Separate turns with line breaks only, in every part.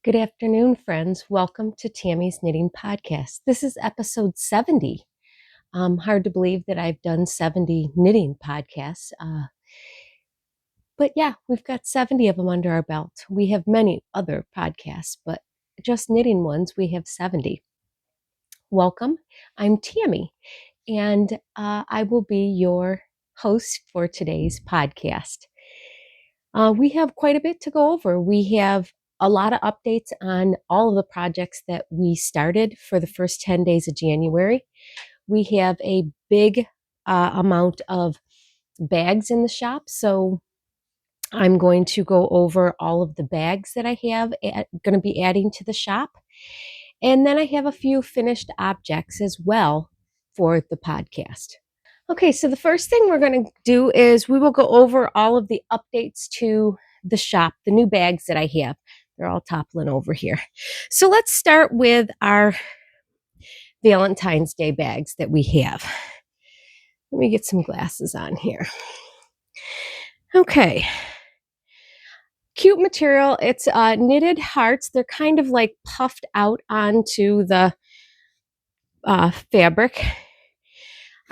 Good afternoon, friends. Welcome to Tammy's Knitting Podcast. This is episode 70. Hard to believe that I've done 70 knitting podcasts. But yeah, we've got 70 of them under our belt. We have many other podcasts, but just knitting ones, we have 70. Welcome. I'm Tammy, and I will be your host for today's podcast. We have quite a bit to go over. We have a lot of updates on all of the projects that we started for the first 10 days of January. We have a big amount of bags in the shop, so I'm going to go over all of the bags that I have going to be adding to the shop. And then I have a few finished objects as well for the podcast. Okay, so the first thing we're going to do is we will go over all of the updates to the shop, the new bags that I have. They're all toppling over here. So let's start with our Valentine's Day bags that we have. Let me get some glasses on here. Okay. Cute material. It's knitted hearts. They're kind of like puffed out onto the fabric.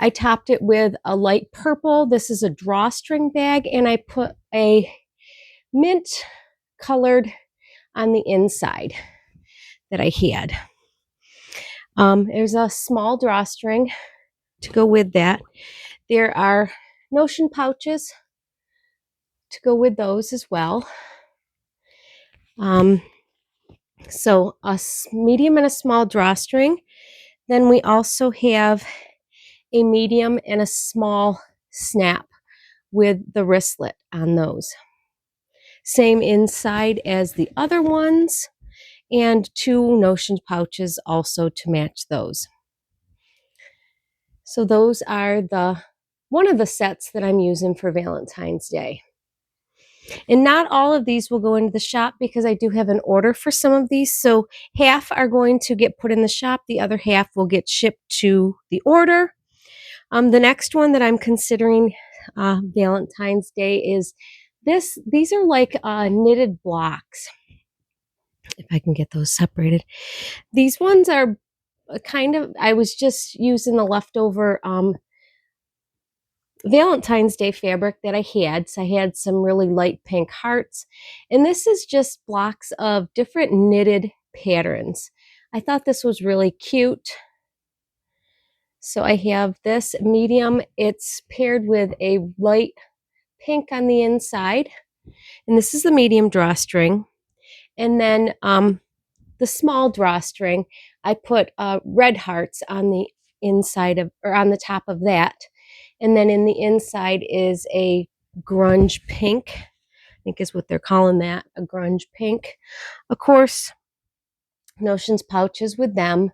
I topped it with a light purple. This is a drawstring bag, and I put a mint colored on the inside that I had. There's a small drawstring to go with that. There are notion pouches to go with those as well. So a medium and a small drawstring. Then we also have a medium and a small snap with the wristlet on those. Same inside as the other ones, and two notion pouches also to match those. So those are one of the sets that I'm using for Valentine's Day. And not all of these will go into the shop because I do have an order for some of these. So half are going to get put in the shop. The other half will get shipped to the order. The next one that I'm considering Valentine's Day is this. These are like knitted blocks. If I can get those separated. These ones are I was just using the leftover Valentine's Day fabric that I had. So I had some really light pink hearts. And this is just blocks of different knitted patterns. I thought this was really cute. So I have this medium. It's paired with a light pink on the inside. And this is the medium drawstring. And then the small drawstring, I put red hearts on the inside of, or on the top of that. And then in the inside is a grunge pink, I think is what they're calling that, a grunge pink. Of course, notions pouches with them.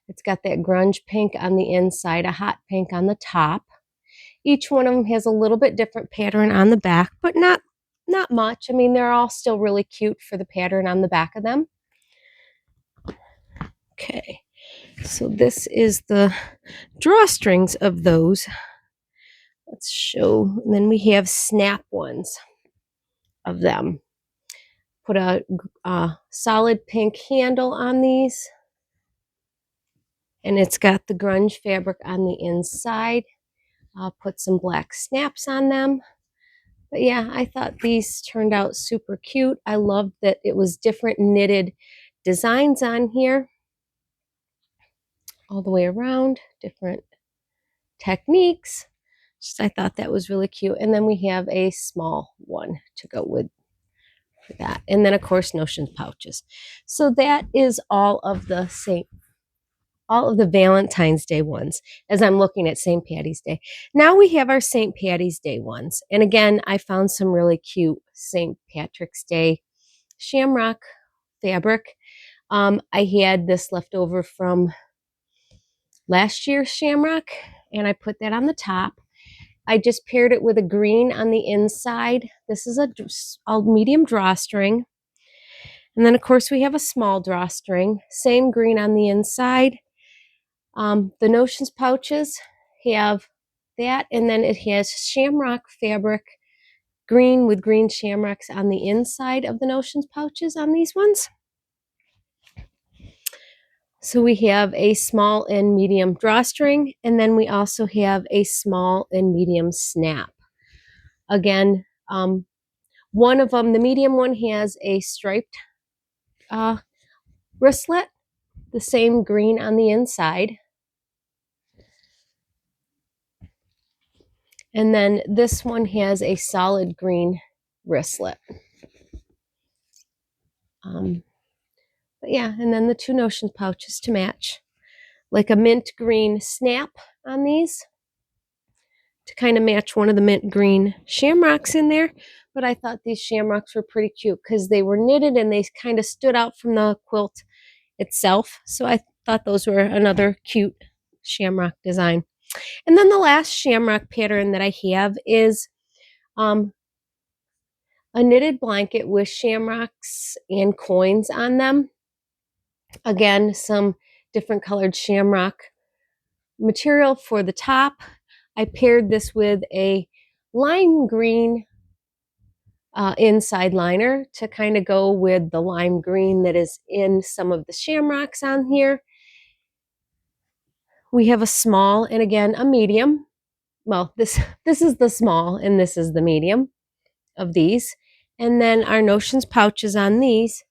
It's got that grunge pink on the inside, a hot pink on the top. Each one of them has a little bit different pattern on the back, but not much. I mean, they're all still really cute for the pattern on the back of them. Okay, so this is the drawstrings of those. Let's show, and then we have snap ones of them. Put a solid pink handle on these, and it's got the grunge fabric on the inside. I'll put some black snaps on them. But yeah, I thought these turned out super cute. I loved that it was different knitted designs on here. All the way around, different techniques. Just, I thought that was really cute. And then we have a small one to go with for that. And then of course, notion pouches. So that is all of the Valentine's Day ones as I'm looking at St. Patty's Day. Now we have our St. Patty's Day ones. And again, I found some really cute St. Patrick's Day shamrock fabric. I had this left over from last year's shamrock, and I put that on the top. I just paired it with a green on the inside. This is a medium drawstring. And then, of course, we have a small drawstring. Same green on the inside. The notions pouches have that, and then it has shamrock fabric, green with green shamrocks on the inside of the notions pouches on these ones. So we have a small and medium drawstring, and then we also have a small and medium snap. Again, one of them, the medium one, has a striped wristlet, the same green on the inside. And then this one has a solid green wristlet. But yeah, and then the two notion pouches to match, like a mint green snap on these to kind of match one of the mint green shamrocks in there. But I thought these shamrocks were pretty cute because they were knitted and they kind of stood out from the quilt itself. So I thought those were another cute shamrock design. And then the last shamrock pattern that I have is a knitted blanket with shamrocks and coins on them. Again, some different colored shamrock material for the top. I paired this with a lime green inside liner to kind of go with the lime green that is in some of the shamrocks on here. We have a small and again a medium. Well, this is the small and this is the medium of these. And then our notions pouches on these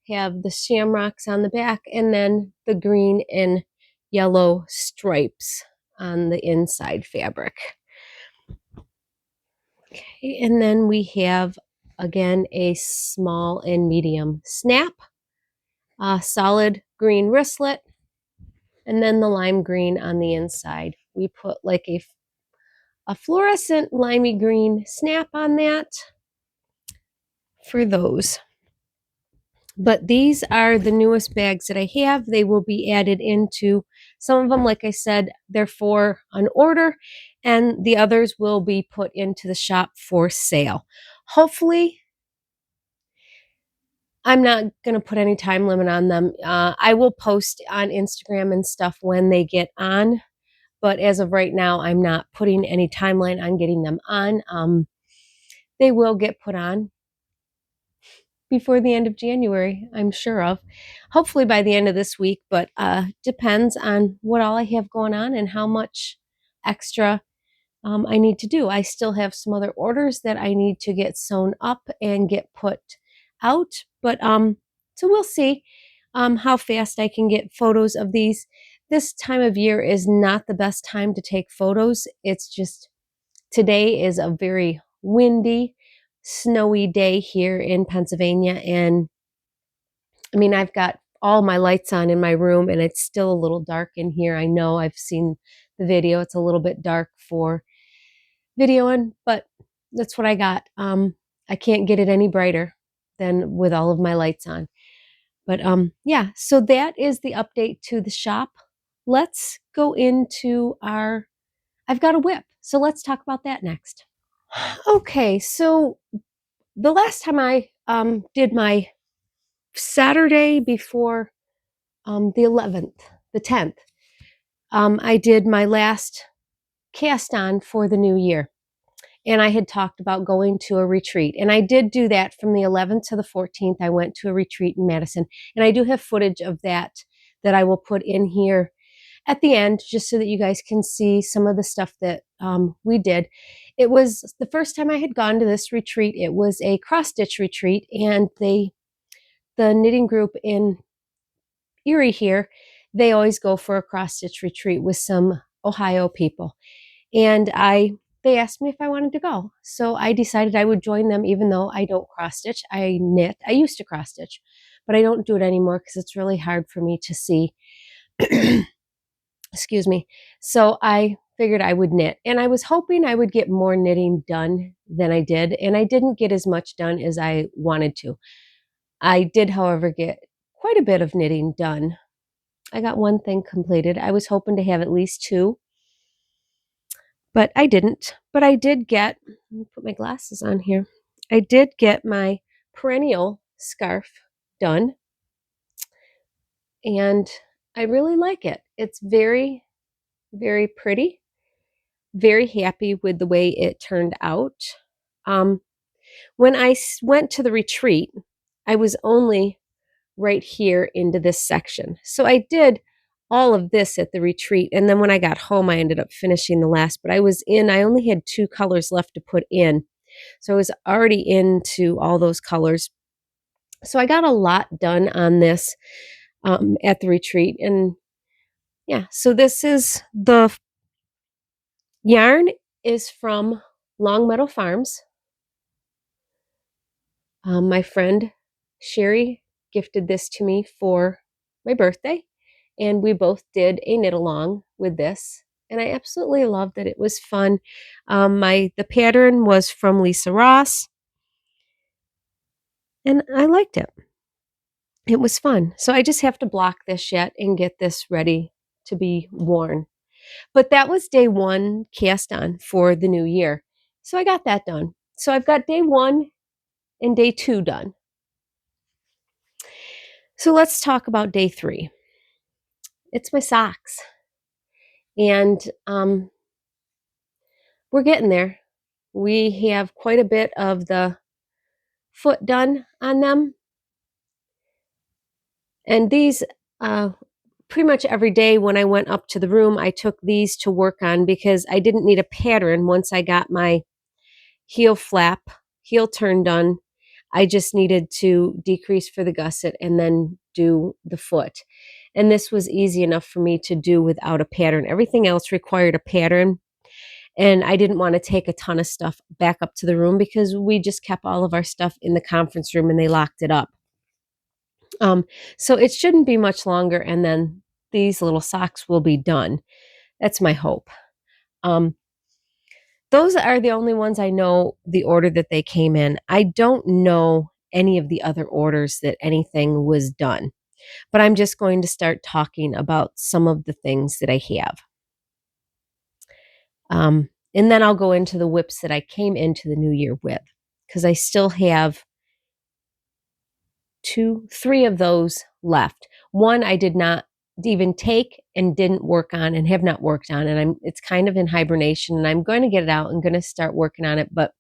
have the shamrocks on the back and then the green and yellow stripes on the inside fabric. Okay, and then we have again a small and medium snap, a solid green wristlet, and then the lime green on the inside. We put like a fluorescent limey green snap on that for those. But these are the newest bags that I have. They will be added into some of them. Like I said, they're for an order, and the others will be put into the shop for sale. Hopefully, I'm not going to put any time limit on them. I will post on Instagram and stuff when they get on. But as of right now, I'm not putting any timeline on getting them on. They will get put on before the end of January, I'm sure of. Hopefully by the end of this week, but depends on what all I have going on and how much extra I need to do. I still have some other orders that I need to get sewn up and get put out, but so we'll see how fast I can get photos of these. This time of year is not the best time to take photos. It's just today is a very windy, snowy day here in Pennsylvania. And I mean, I've got all my lights on in my room and it's still a little dark in here. I know I've seen the video. It's a little bit dark for videoing, but that's what I got. I can't get it any brighter than with all of my lights on. But yeah, so that is the update to the shop. Let's go into I've got a whip. So let's talk about that next. Okay, so the last time I did my Saturday before the 11th, the 10th, I did my last cast on for the new year. And I had talked about going to a retreat. And I did do that from the 11th to the 14th. I went to a retreat in Madison. And I do have footage of that I will put in here at the end, just so that you guys can see some of the stuff that we did. It was the first time I had gone to this retreat. It was a cross-stitch retreat. And the knitting group in Erie here, they always go for a cross-stitch retreat with some Ohio people. And they asked me if I wanted to go. So I decided I would join them even though I don't cross stitch. I knit. I used to cross stitch, but I don't do it anymore because it's really hard for me to see. Excuse me. So I figured I would knit. And I was hoping I would get more knitting done than I did. And I didn't get as much done as I wanted to. I did, however, get quite a bit of knitting done. I got one thing completed. I was hoping to have at least two. But I didn't. But I did get, let me put my glasses on here. I did get my perennial scarf done. And I really like it. It's very, very pretty. Very happy with the way it turned out. When I went to the retreat, I was only right here into this section. So I did all of this at the retreat. And then when I got home, I ended up finishing the last, but I only had 2 colors left to put in. So I was already into all those colors. So I got a lot done on this at the retreat. And yeah, so this is the yarn is from Long Meadow Farms. My friend Sherry gifted this to me for my birthday, and we both did a knit along with this, and I absolutely loved it. It was fun. The pattern was from Lisa Ross, and I liked it. It was fun. So I just have to block this yet and get this ready to be worn. But that was day 1 cast on for the new year. So I got that done. So I've got day 1 and day 2 done. So let's talk about day 3. It's my socks. And we're getting there. We have quite a bit of the foot done on them. And these, pretty much every day when I went up to the room, I took these to work on because I didn't need a pattern once I got my heel turn done. I just needed to decrease for the gusset and then do the foot. And this was easy enough for me to do without a pattern. Everything else required a pattern. And I didn't want to take a ton of stuff back up to the room because we just kept all of our stuff in the conference room and they locked it up. So it shouldn't be much longer. And then these little socks will be done. That's my hope. Those are the only ones I know the order that they came in. I don't know any of the other orders that anything was done, but I'm just going to start talking about some of the things that I have. And then I'll go into the whips that I came into the new year with, because I still have 3 of those left. One I did not even take and didn't work on and have not worked on, and it's kind of in hibernation, and I'm going to get it out and going to start working on it. But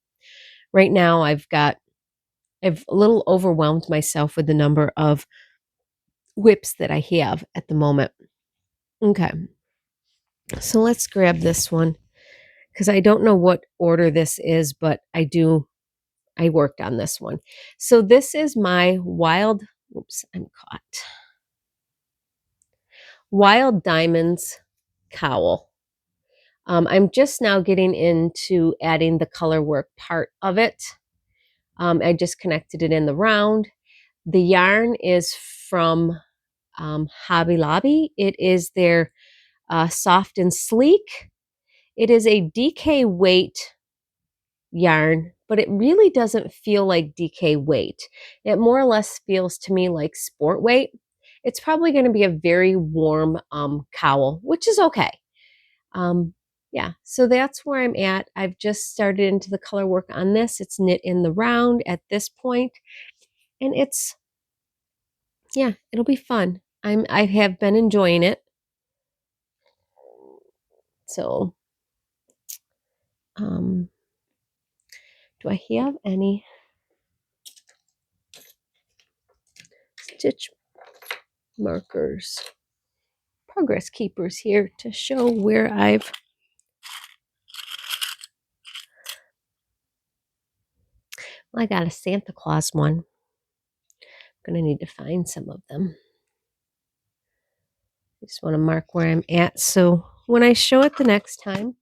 right now I've a little overwhelmed myself with the number of whips that I have at the moment. Okay, so let's grab this one because I don't know what order this is, but I worked on this one. So this is my Wild Diamonds cowl. I'm just now getting into adding the color work part of it. I just connected it in the round. The yarn is from Hobby Lobby. It is their Soft and Sleek. It is a DK weight yarn, but it really doesn't feel like DK weight. It more or less feels to me like sport weight. It's probably going to be a very warm cowl, which is okay. Yeah, so that's where I'm at. I've just started into the color work on this. It's knit in the round at this point, and it'll be fun. I have been enjoying it. So, do I have any stitch markers, progress keepers here to show where I got a Santa Claus one. I'm going to need to find some of them. I just want to mark where I'm at. So when I show it the next time,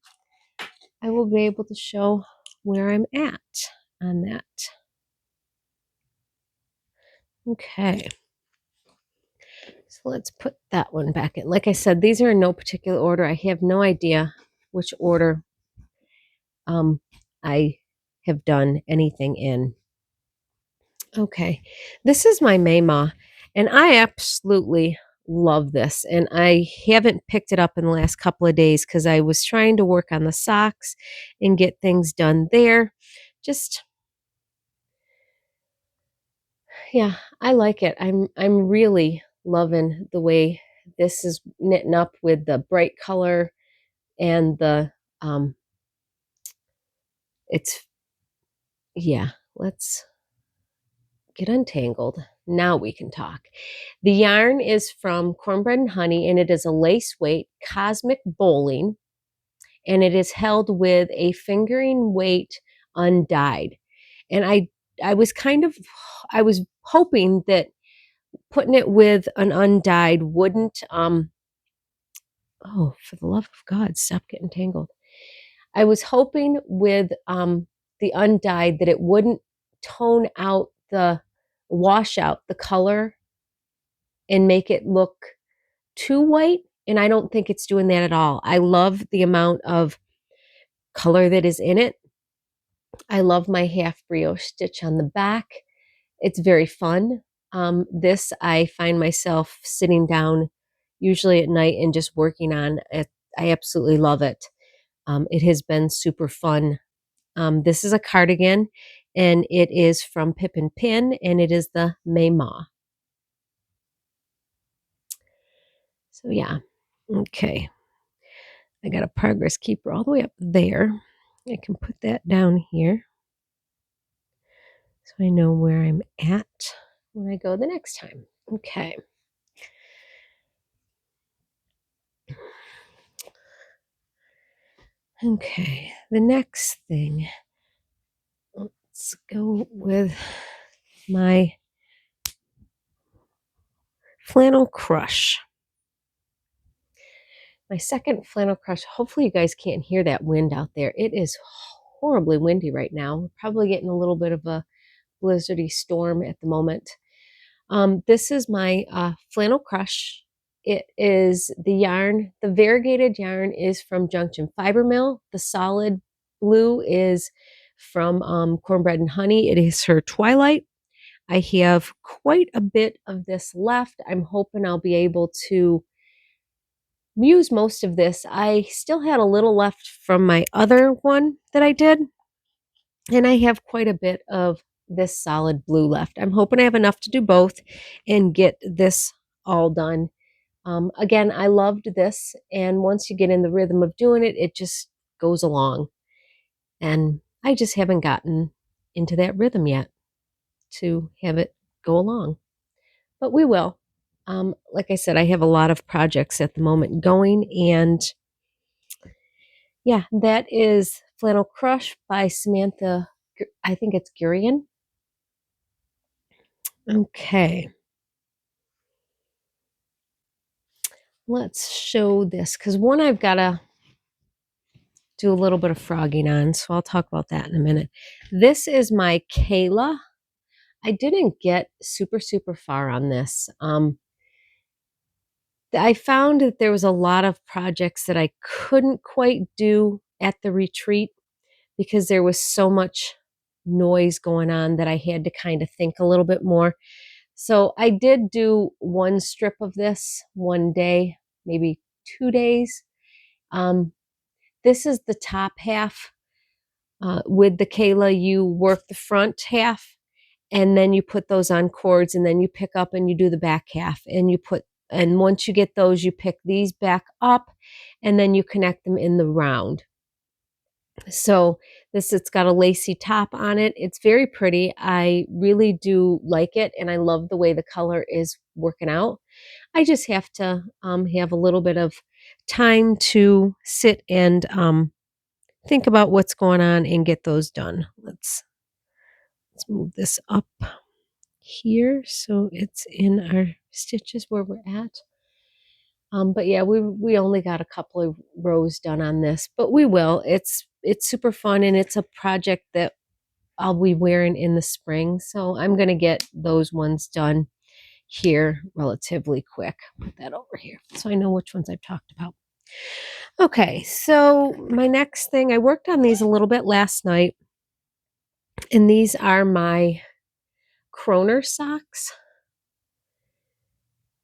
I will be able to show where I'm at on that. Okay. So let's put that one back in. Like I said, these are in no particular order. I have no idea which order I have done anything in. Okay. This is my Mayma, and I absolutely love this. And I haven't picked it up in the last couple of days because I was trying to work on the socks and get things done there. Yeah, I like it. I'm really loving the way this is knitting up with the bright color and the let's get untangled. Now we can talk. The yarn is from Cornbread Honey, and it is a lace weight cosmic bowling, and it is held with a fingering weight undyed. And I was I was hoping that putting it with an undyed wouldn't oh, for the love of God, stop getting tangled. I was hoping with the undyed that it wouldn't tone out wash out the color and make it look too white. And I don't think it's doing that at all. I love the amount of color that is in it. I love my half brioche stitch on the back. It's very fun. This I find myself sitting down usually at night and just working on it. I absolutely love it. It has been super fun. This is a cardigan, and it is from Pip and Pin, and it is the Mayma. So yeah, okay. I got a progress keeper all the way up there. I can put that down here so I know where I'm at when I go the next time. Okay. Okay, the next thing, let's go with my Flannel Crush. My second Flannel Crush. Hopefully you guys can't hear that wind out there. It is horribly windy right now. We're probably getting a little bit of a blizzardy storm at the moment. This is my Flannel Crush. It is the yarn. The variegated yarn is from Junction Fiber Mill. The solid blue is from Cornbread and Honey. It is her Twilight. I have quite a bit of this left. I'm hoping I'll be able to use most of this. I still had a little left from my other one that I did, and I have quite a bit of this solid blue left. I'm hoping I have enough to do both and get this all done. Again, I loved this, and once you get in the rhythm of doing it, it just goes along. And I just haven't gotten into that rhythm yet to have it go along, but we will. Like I said, I have a lot of projects at the moment going, and yeah, that is Flannel Crush by Samantha. I think it's Gurian. Okay. Let's show this because one I've got to do a little bit of frogging on, so I'll talk about that in a minute. This is my Kayla. I didn't get super far on this. I found that there was a lot of projects that I couldn't quite do at the retreat because there was so much noise going on that I had to kind of think a little bit more. So I did do one strip of this one day, maybe 2 days. This is the top half. With the Kayla, you work the front half, and then you put those on cords, and then you pick up and you do the back half, and once you get those, you pick these back up, and then you connect them in the round. So it's got a lacy top on it. It's very pretty. I really do like it, and I love the way the color is working out. I just have to have a little bit of time to sit and think about what's going on and get those done. Let's move this up here so it's in our stitches where we're at. But yeah, we only got a couple of rows done on this, but we will. It's super fun, and it's a project that I'll be wearing in the spring. So I'm going to get those ones done here relatively quick. Put that over here so I know which ones I've talked about. Okay, so my next thing, I worked on these a little bit last night, and these are my Crooner Socks.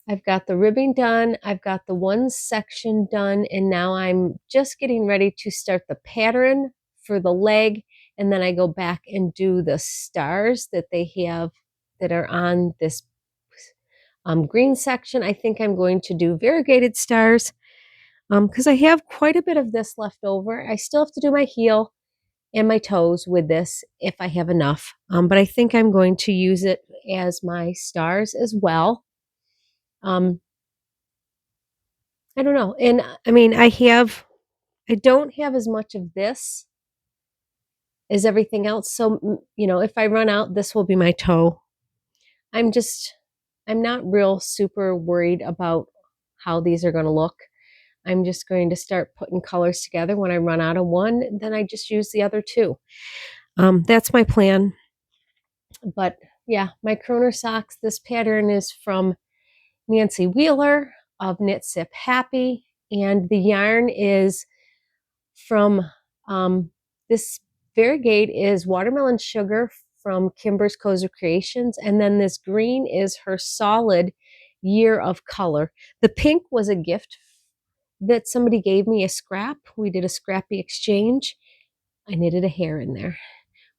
I've got the ribbing done, I've got the one section done, and now I'm just getting ready to start the pattern for the leg, and then I go back and do the stars that they have that are on this green section. I think I'm going to do variegated stars because I have quite a bit of this left over. I still have to do my heel and my toes with this if I have enough, but I think I'm going to use it as my stars as well. I don't know. And I mean, I don't have as much of this as everything else. So, if I run out, this will be my toe. I'm not real super worried about how these are going to look. I'm just going to start putting colors together. When I run out of one, then I just use the other two. That's my plan. But yeah, my Crooner Socks, this pattern is from Nancy Wheeler of Knit Sip Happy. And the yarn is from this variegate is Watermelon Sugar from Kimber's Cozy Creations. And then this green is her solid Year of Color. The pink was a gift that somebody gave me, a scrap. We did a scrappy exchange. I knitted a hair in there.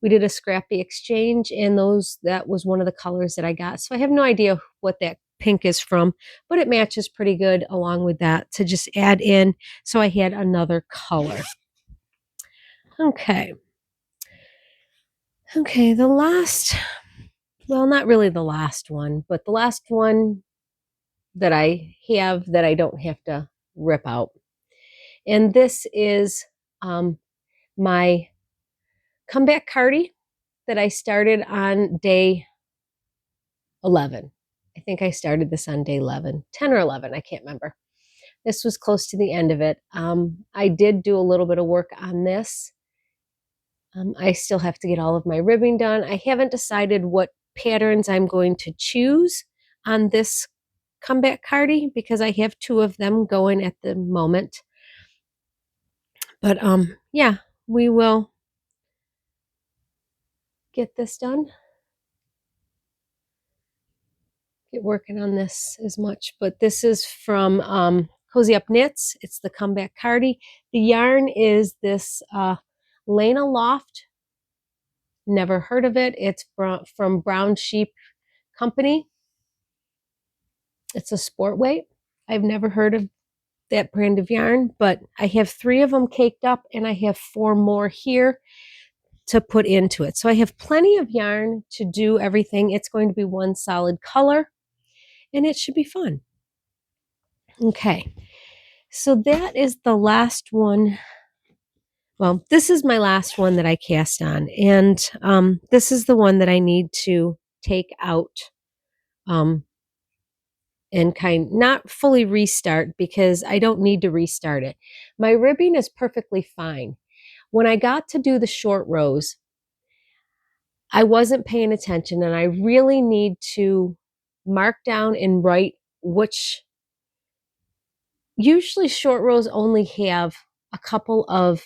We did a scrappy exchange, and that was one of the colors that I got. So I have no idea what that pink is from, but it matches pretty good along with that to just add in. So I had another color. Okay, the last, well, not really the last one, but the last one that I have that I don't have to rip out. And this is my comeback Cardi that I started on day 11. I think I started this on day 11, 10 or 11. I can't remember. This was close to the end of it. I did do a little bit of work on this. I still have to get all of my ribbing done. I haven't decided what patterns I'm going to choose on this comeback Cardi because I have two of them going at the moment. But yeah, we will get this done. Get working on this as much. But this is from Cozy Up Knits. It's the comeback Cardi. The yarn is this Lena Loft. Never heard of it. It's from Brown Sheep Company. It's a sport weight. I've never heard of that brand of yarn, but I have 3 of them caked up and I have 4 more here to put into it. So I have plenty of yarn to do everything. It's going to be one solid color and it should be fun. Okay, so that is the last one. Well, this is my last one that I cast on, and this is the one that I need to take out and not fully restart because I don't need to restart it. My ribbing is perfectly fine. When I got to do the short rows, I wasn't paying attention, and I really need to mark down and write which. Usually short rows only have a couple of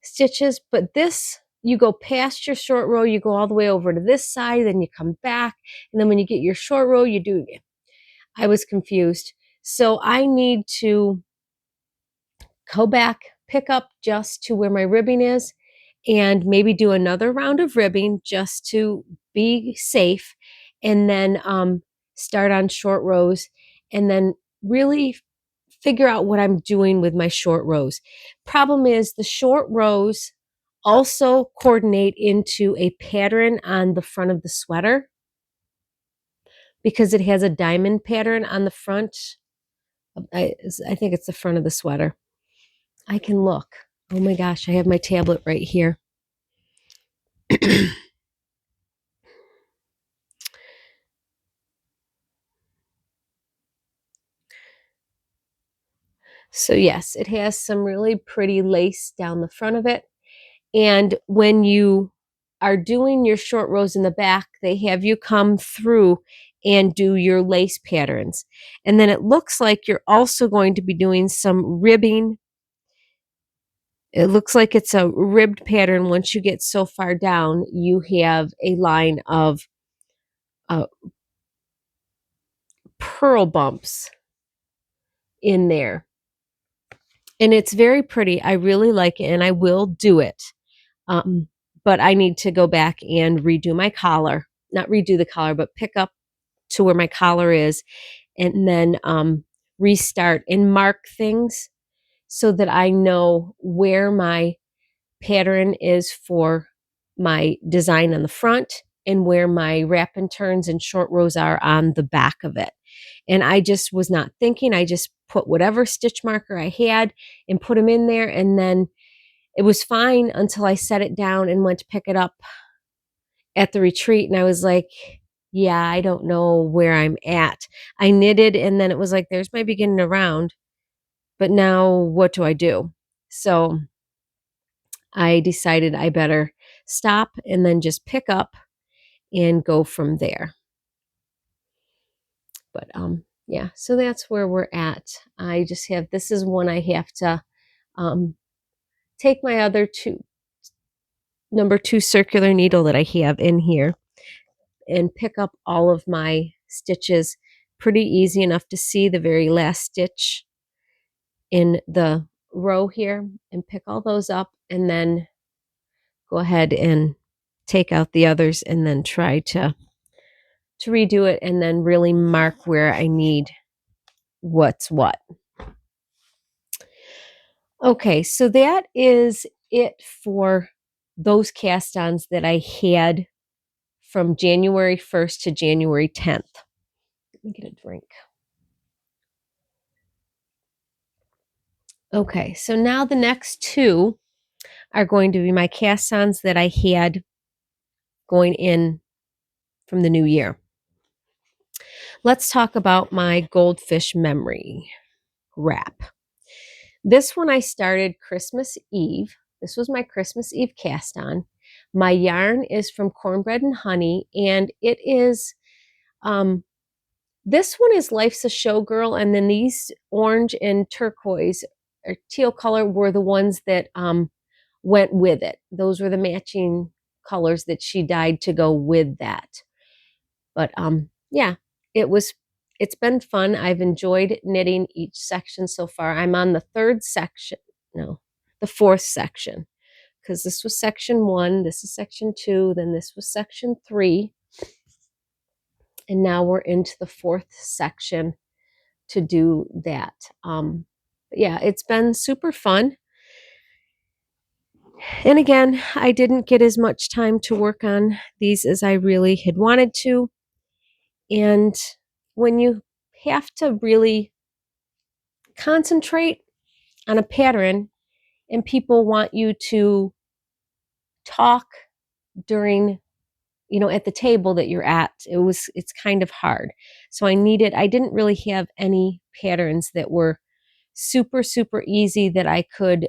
stitches, but this, you go past your short row, you go all the way over to this side, then you come back, and then when you get your short row, you do. I was confused. So I need to go back, pick up just to where my ribbing is, and maybe do another round of ribbing just to be safe, and then start on short rows, and then really figure out what I'm doing with my short rows. Problem is the short rows also coordinate into a pattern on the front of the sweater because it has a diamond pattern on the front. I think it's the front of the sweater. I can look. Oh my gosh, I have my tablet right here. So yes, it has some really pretty lace down the front of it. And when you are doing your short rows in the back, they have you come through and do your lace patterns. And then it looks like you're also going to be doing some ribbing. It looks like it's a ribbed pattern. Once you get so far down, you have a line of purl bumps in there. And it's very pretty. I really like it, and I will do it. But I need to go back and redo my collar. Not redo the collar, but pick up to where my collar is and then restart and mark things so that I know where my pattern is for my design on the front and where my wrap and turns and short rows are on the back of it. And I just was not thinking. I just put whatever stitch marker I had and put them in there. And then it was fine until I set it down and went to pick it up at the retreat. And I was like, yeah, I don't know where I'm at. I knitted and then it was like, there's my beginning around. But now what do I do? So I decided I better stop and then just pick up and go from there. But yeah, so that's where we're at. I just have, this is one I have to take my other number 2 circular needle that I have in here and pick up all of my stitches. Pretty easy enough to see the very last stitch in the row here and pick all those up and then go ahead and take out the others and then try to redo it and then really mark where I need what's what. Okay, so that is it for those cast-ons that I had from January 1st to January 10th. Let me get a drink. Okay, so now the next 2 are going to be my cast-ons that I had going in from the new year. Let's talk about my Goldfish Memory wrap. This one I started Christmas Eve. This was my Christmas Eve cast on. My yarn is from Cornbread Honey, and it is, this one is Life's a Showgirl, and then these orange and turquoise or teal color were the ones that went with it. Those were the matching colors that she dyed to go with that. But yeah, it's been fun. I've enjoyed knitting each section so far. I'm on the 4th section, because this was section 1, this is section 2, then this was section 3, and now we're into the 4th section to do that. Yeah, it's been super fun. And again, I didn't get as much time to work on these as I really had wanted to. And when you have to really concentrate on a pattern and people want you to talk during, at the table that you're at, it's kind of hard. So I didn't really have any patterns that were super, super easy that I could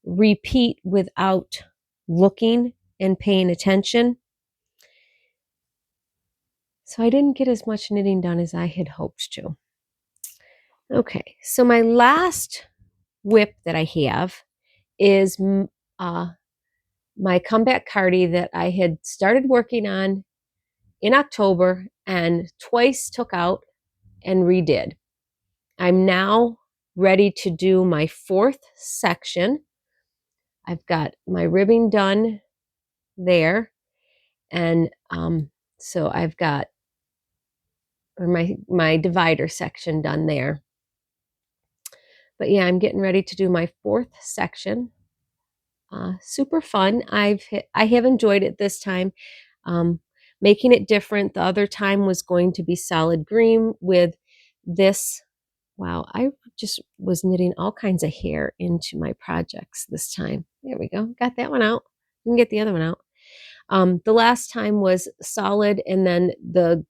repeat without looking and paying attention. So I didn't get as much knitting done as I had hoped to. Okay, so my last whip that I have is my comeback Cardi that I had started working on in October and twice took out and redid. I'm now ready to do my 4th section. I've got my ribbing done there, and so I've got my divider section done there. But yeah, I'm getting ready to do my 4th section. Super fun. I have enjoyed it this time. Making it different. The other time was going to be solid green with this. Wow, I just was knitting all kinds of hair into my projects this time. There we go. Got that one out. Didn't get the other one out. The last time was solid, and then the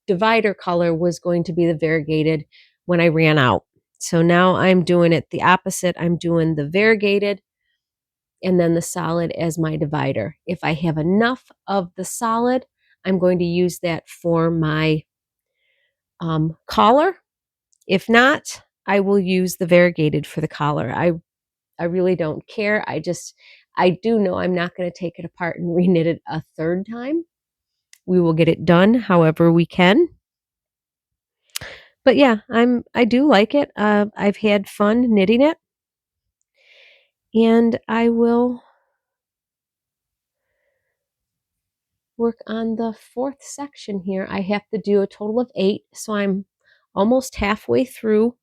divider color was going to be the variegated when I ran out. So now I'm doing it the opposite. I'm doing the variegated and then the solid as my divider. If I have enough of the solid, I'm going to use that for my collar. If not, I will use the variegated for the collar. I really don't care. I do know I'm not going to take it apart and reknit it a 3rd time. We will get it done however we can. But yeah, I do like it. I've had fun knitting it. And I will work on the 4th section here. I have to do a total of 8, so I'm almost halfway through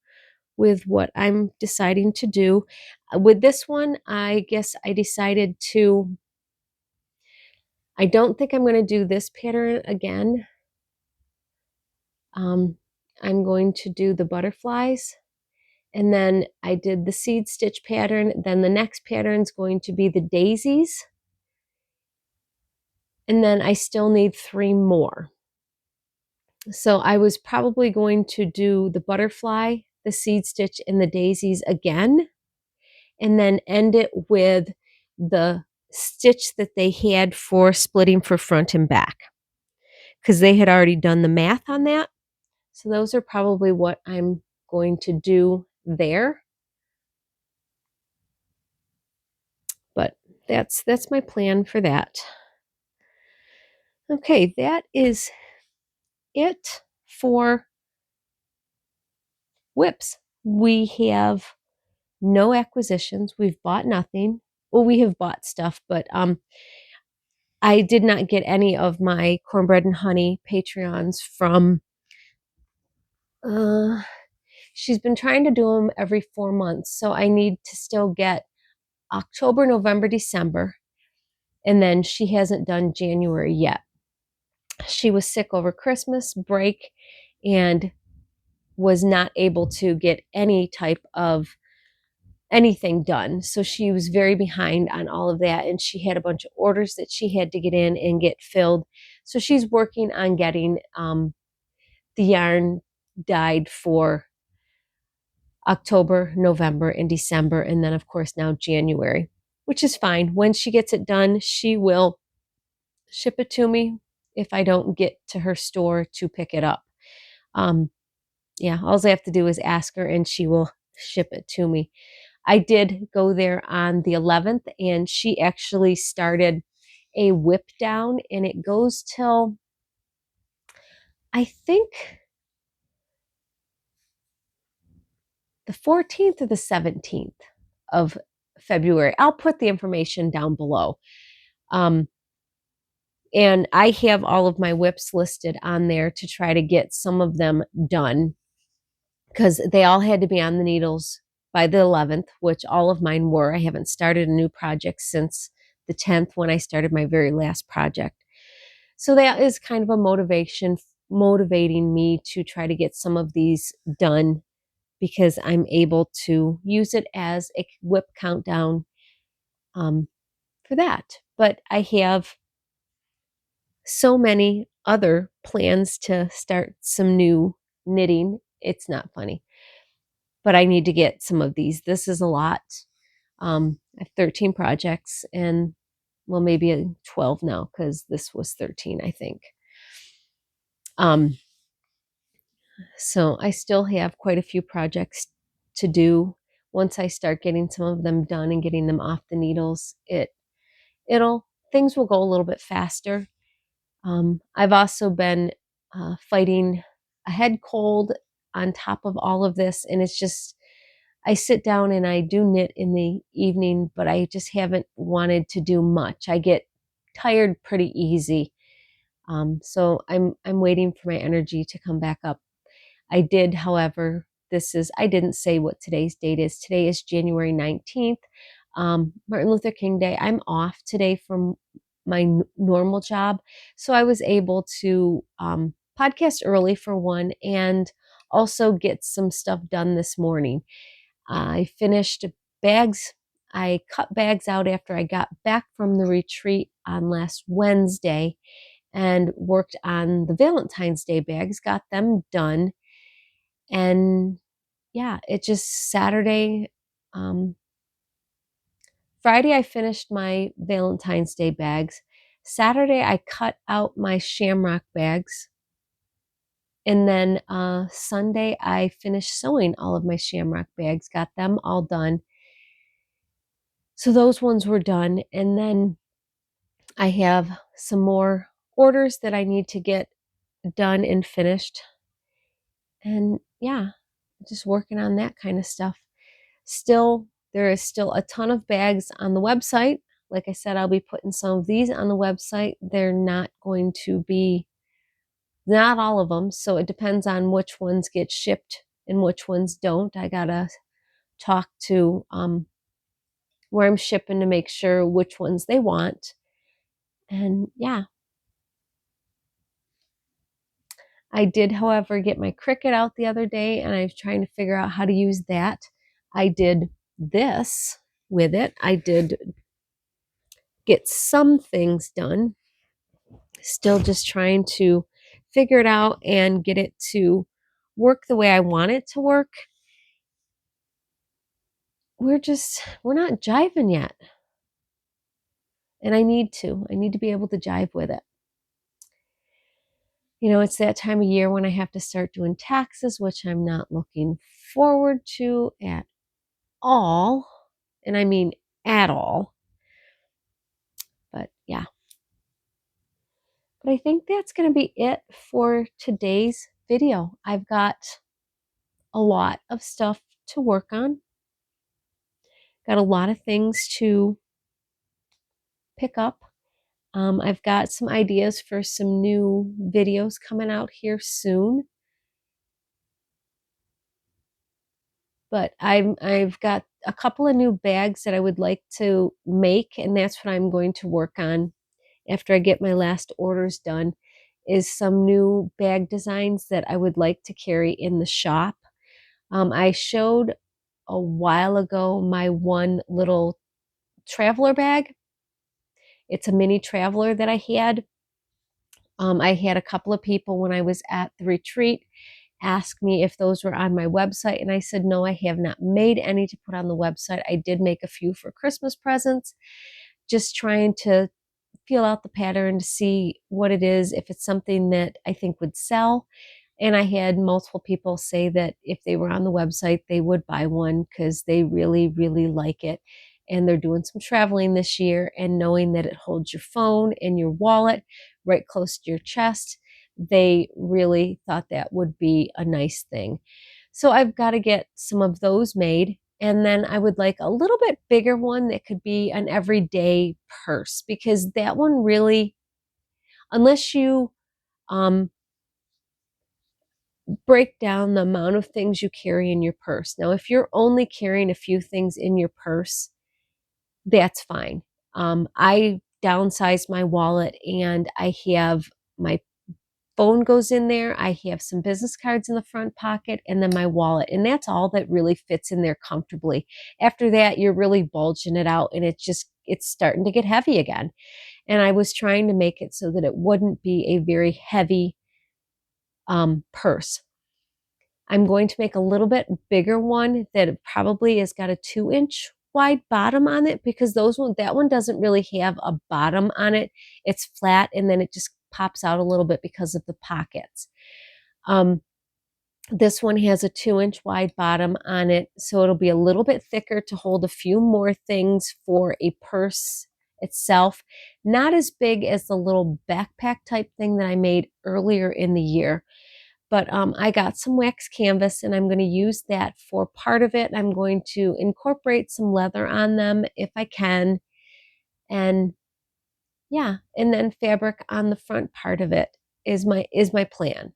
with what I'm deciding to do. With this one, I guess I decided I don't think I'm going to do this pattern again. I'm going to do the butterflies, and then I did the seed stitch pattern. Then the next pattern is going to be the daisies, and then I still need 3 more. So I was probably going to do the butterfly, the seed stitch, and the daisies again, and then end it with the stitch that they had for splitting for front and back, because they had already done the math on that. So those are probably what I'm going to do there. But that's my plan for that. Okay, that is it for WIPs. We have no acquisitions. We've bought nothing. Well, we have bought stuff, but I did not get any of my Cornbread and Honey Patreons from she's been trying to do them every 4 months. So I need to still get October, November, December. And then she hasn't done January yet. She was sick over Christmas break and was not able to get any type of anything done. So she was very behind on all of that. And she had a bunch of orders that she had to get in and get filled. So she's working on getting the yarn dyed for October, November, and December. And then, of course, now January, which is fine. When she gets it done, she will ship it to me if I don't get to her store to pick it up. Yeah, all I have to do is ask her and she will ship it to me. I did go there on the 11th and she actually started a whip down, and it goes till, I think, the 14th or the 17th of February. I'll put the information down below. And I have all of my whips listed on there to try to get some of them done, because they all had to be on the needles by the 11th, which all of mine were. I haven't started a new project since the 10th when I started my very last project. So that is kind of a motivating me to try to get some of these done, because I'm able to use it as a whip countdown for that. But I have so many other plans to start some new knitting. It's not funny, but I need to get some of these. This is a lot. I have 13 projects, and well, maybe 12 now, because this was 13, I think. So I still have quite a few projects to do. Once I start getting some of them done and getting them off the needles, things will go a little bit faster. I've also been fighting a head cold on top of all of this, and it's just, I sit down and I do knit in the evening, but I just haven't wanted to do much. I get tired pretty easy. So I'm waiting for my energy to come back up. I did, however, I didn't say what today's date is. Today is January 19th, Martin Luther King Day. I'm off today from my normal job. So I was able to podcast early for one, and also get some stuff done this morning. I finished bags. I cut bags out after I got back from the retreat on last Wednesday and worked on the Valentine's Day bags, got them done. And yeah, it just Saturday, Friday, I finished my Valentine's Day bags. Saturday, I cut out my shamrock bags. And then Sunday, I finished sewing all of my shamrock bags, got them all done. So those ones were done. And then I have some more orders that I need to get done and finished. And yeah, just working on that kind of stuff. There is still a ton of bags on the website. Like I said, I'll be putting some of these on the website. They're not going to be, not all of them. So it depends on which ones get shipped and which ones don't. I gotta talk to where I'm shipping to make sure which ones they want. And yeah, I did, however, get my Cricut out the other day, and I was trying to figure out how to use that. I did this with it. I did get some things done. Still just trying to figure it out and get it to work the way I want it to work. We're not jiving yet. And I need to be able to jive with it. You know, it's that time of year when I have to start doing taxes, which I'm not looking forward to at all. And I mean at all. But yeah. But I think that's going to be it for today's video. I've got a lot of stuff to work on. Got a lot of things to pick up. I've got some ideas for some new videos coming out here soon. But I've got a couple of new bags that I would like to make, and that's what I'm going to work on after I get my last orders done, is some new bag designs that I would like to carry in the shop. I showed a while ago my one little traveler bag. It's a mini traveler that I had. I had a couple of people when I was at the retreat ask me if those were on my website, and I said no, I have not made any to put on the website. I did make a few for Christmas presents, just trying to feel out the pattern to see what it is, if it's something that I think would sell. And I had multiple people say that if they were on the website, they would buy one because they really, really like it. And they're doing some traveling this year, and knowing that it holds your phone and your wallet right close to your chest, they really thought that would be a nice thing. So I've got to get some of those made. And then I would like a little bit bigger one that could be an everyday purse, because that one really, unless you break down the amount of things you carry in your purse. Now, if you're only carrying a few things in your purse, that's fine. I downsized my wallet, and I have my phone goes in there. I have some business cards in the front pocket, and then my wallet. And that's all that really fits in there comfortably. After that, you're really bulging it out, and it's starting to get heavy again. And I was trying to make it so that it wouldn't be a very heavy purse. I'm going to make a little bit bigger one that probably has got a 2-inch wide bottom on it, because that one doesn't really have a bottom on it. It's flat, and then it just pops out a little bit because of the pockets. This one has a 2-inch wide bottom on it, so it'll be a little bit thicker to hold a few more things for a purse itself. Not as big as the little backpack type thing that I made earlier in the year. But I got some wax canvas, and I'm going to use that for part of it. I'm going to incorporate some leather on them if I can. And yeah, and then fabric on the front part of it is my plan.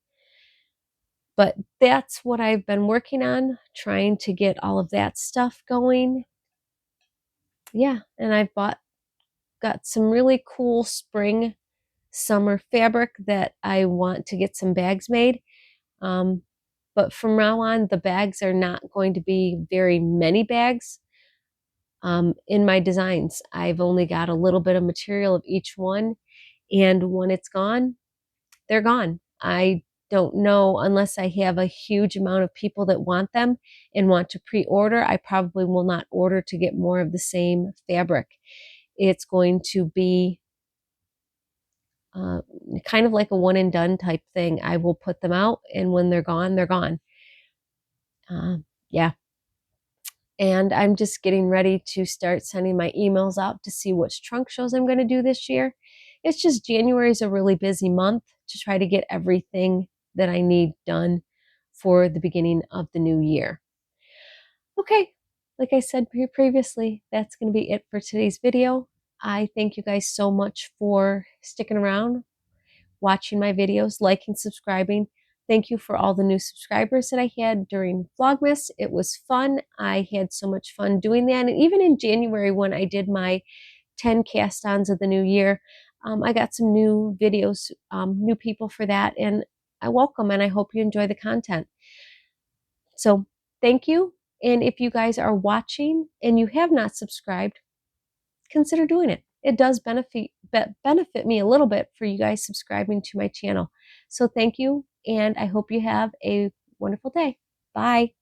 But that's what I've been working on, trying to get all of that stuff going. Yeah, and I've got some really cool spring summer fabric that I want to get some bags made. But from now on, the bags are not going to be very many bags in my designs. I've only got a little bit of material of each one, and when it's gone, they're gone. I don't know, unless I have a huge amount of people that want them and want to pre-order, I probably will not order to get more of the same fabric. It's going to be kind of like a one and done type thing. I will put them out, and when they're gone, they're gone. Yeah. And I'm just getting ready to start sending my emails out to see which trunk shows I'm going to do this year. It's just January is a really busy month to try to get everything that I need done for the beginning of the new year. Okay, like I said previously, that's going to be it for today's video. I thank you guys so much for sticking around, watching my videos, liking, subscribing. Thank you for all the new subscribers that I had during Vlogmas. It was fun. I had so much fun doing that. And even in January, when I did my 10 cast-ons of the new year, I got some new videos, new people for that, and I welcome and I hope you enjoy the content. So thank you. And if you guys are watching and you have not subscribed, consider doing it. It does benefit me a little bit for you guys subscribing to my channel. So thank you, and I hope you have a wonderful day. Bye.